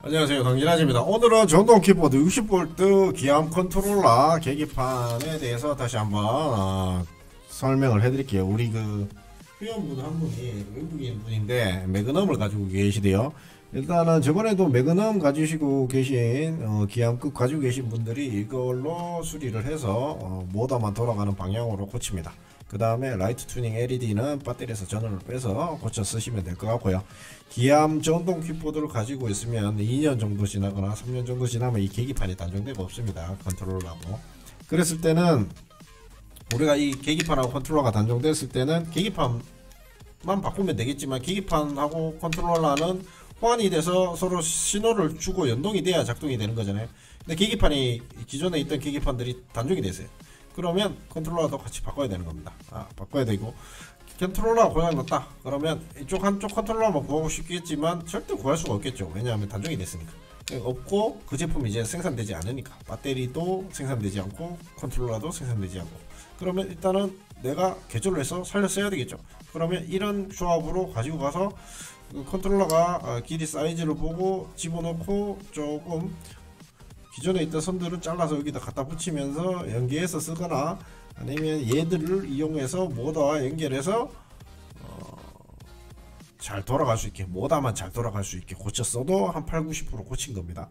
안녕하세요, 강진아입니다. 오늘은 전동 키보드 60V 기암 컨트롤러 계기판에 대해서 다시 한번 설명을 해드릴게요. 우리 회원분 한 분이 외국인 분인데 매그넘을 가지고 계시대요. 일단은 저번에도 매그넘 가지시고 계신 기암급 가지고 계신 분들이 이걸로 수리를 해서 모터만 돌아가는 방향으로 고칩니다. 그 다음에 라이트 튜닝 LED는 배터리에서 전원을 빼서 고쳐 쓰시면 될 것 같고요. 기암 전동 킥보드를 가지고 있으면 2년 정도 지나거나 3년 정도 지나면 이 계기판이 단종되고 없습니다. 컨트롤러하고. 그랬을 때는 우리가 이 계기판하고 컨트롤러가 단종됐을 때는 계기판만 바꾸면 되겠지만 계기판하고 컨트롤러는 호환이 돼서 서로 신호를 주고 연동이 돼야 작동이 되는 거잖아요. 근데 계기판이 기존에 있던 계기판들이 단종이 됐어요. 그러면 컨트롤러도 같이 바꿔야 되는 겁니다. 바꿔야 되고, 컨트롤러가 고장이 났다 그러면 이쪽 한쪽 컨트롤러만 구하고 싶겠지만 절대 구할 수가 없겠죠. 왜냐하면 단종이 됐으니까. 없고 그 제품이 이제 생산되지 않으니까 배터리도 생산되지 않고 컨트롤러도 생산되지 않고, 그러면 일단은 내가 개조를 해서 살려 써야 되겠죠. 그러면 이런 조합으로 가지고 가서 컨트롤러가 길이 사이즈를 보고 집어넣고 조금 기존에 있던 선들을 잘라서 여기다 갖다 붙이면서 연계해서 쓰거나, 아니면 얘들을 이용해서 모터와 연결해서 잘 돌아갈 수 있게, 모터만 잘 돌아갈 수 있게 고쳤어도 한 80~90% 고친 겁니다.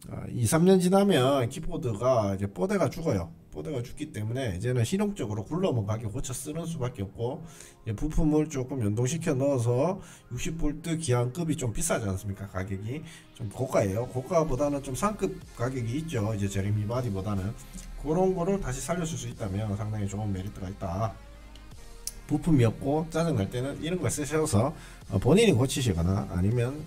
2~3년 지나면 키보드가 이제 뽀대가 죽어요. 뽀대가 죽기 때문에 이제는 실용적으로 굴러먹하게 고쳐 쓰는 수밖에 없고, 부품을 조금 연동시켜 넣어서 60V 기암급이 좀 비싸지 않습니까? 가격이 좀 고가예요. 고가보다는 좀 상급 가격이 있죠. 이제 제레미 바디보다는. 그런 거를 다시 살려줄 수 있다면 상당히 좋은 메리트가 있다. 부품이 없고 짜증날 때는 이런 걸 쓰셔서 본인이 고치시거나, 아니면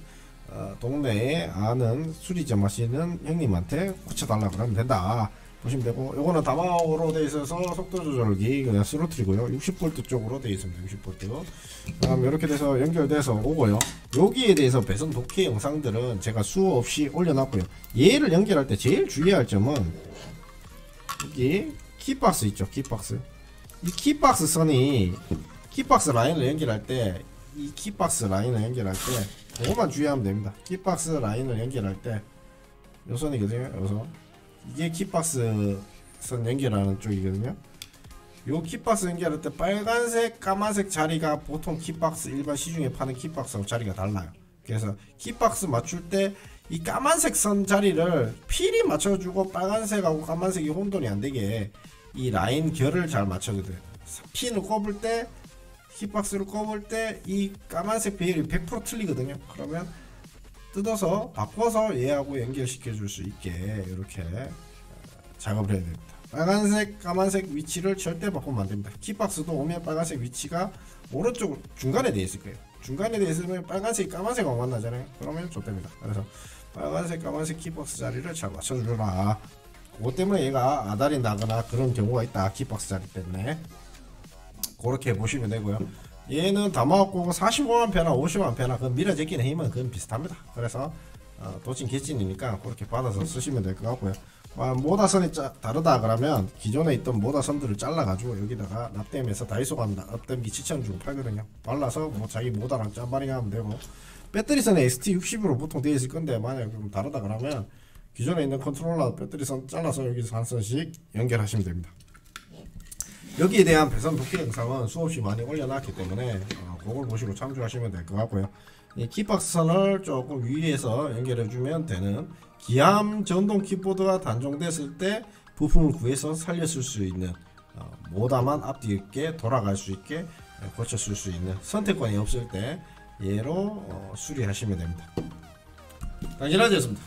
동네에 아는 수리점 하시는 형님한테 고쳐달라 그러면 된다 보시면 되고, 요거는 다마오로 되어 있어서 속도 조절기 그냥 스로틀이고요. 60V 쪽으로 되어 있습니다. 60V. 그다음 이렇게 돼서 연결돼서 오고요. 여기에 대해서 배선 독해 영상들은 제가 수없이 올려놨고요. 얘를 연결할 때 제일 주의할 점은 여기 키박스 있죠. 키박스. 이 키박스 선이, 키박스 라인을 연결할 때, 이 키박스 라인을 연결할 때 그것만 주의하면 됩니다. 키박스 라인을 연결할 때 요 선이거든요. 요선. 이게 키박스 선 연결하는 쪽이거든요. 요 키박스 연결할 때 빨간색 까만색 자리가 보통 키박스 일반 시중에 파는 키박스하고 자리가 달라요. 그래서 키박스 맞출 때 이 까만색 선 자리를 필히 맞춰주고 빨간색하고 까만색이 혼돈이 안되게 이 라인 결을 잘 맞춰야 돼요. 핀을 꼽을 때, 키박스를 꼽을 때 이 까만색 배열이 100% 틀리거든요. 그러면 뜯어서 바꿔서 얘하고 연결시켜 줄 수 있게 이렇게 작업을 해야 됩니다. 빨간색 까만색 위치를 절대 바꾸면 안 됩니다. 키박스도 오면 빨간색 위치가 오른쪽 중간에 되어 있을 거예요. 중간에 되어 있으면 빨간색 까만색하고 만나잖아요. 그러면 좋답니다. 그래서 빨간색 까만색 키박스 자리를 잘 맞춰주라. 그것 때문에 얘가 아다리 나거나 그런 경우가 있다. 키박스 자리 때문에. 그렇게 보시면 되고요. 얘는 담아갖고 45A나 50A나 그 밀어 제끼는 힘은 그건 비슷합니다. 그래서 도친 개찐이니까 그렇게 받아서 쓰시면 될 것 같고요. 모다선이 다르다 그러면 기존에 있던 모다선들을 잘라 가지고 여기다가 납땜해서 다이소 가면 납땜기 7,000원 주고 팔거든요. 발라서 뭐 자기 모다랑 짬바링 하면 되고, 배터리선은 ST60으로 보통 되어 있을 건데 만약 좀 다르다 그러면 기존에 있는 컨트롤러 배터리선 잘라서 여기서 한 선씩 연결하시면 됩니다. 여기에 대한 배선 독해 영상은 수없이 많이 올려놨기 때문에 그걸 보시고 참조하시면 될 것 같고요. 이 키박스 선을 조금 위에서 연결해주면 되는, 기암 전동 키보드가 단종됐을 때 부품을 구해서 살렸을 수 있는, 모다만 앞뒤 있게 돌아갈 수 있게 고쳤을 수 있는, 선택권이 없을 때 얘로 수리하시면 됩니다. 강진아지였습니다.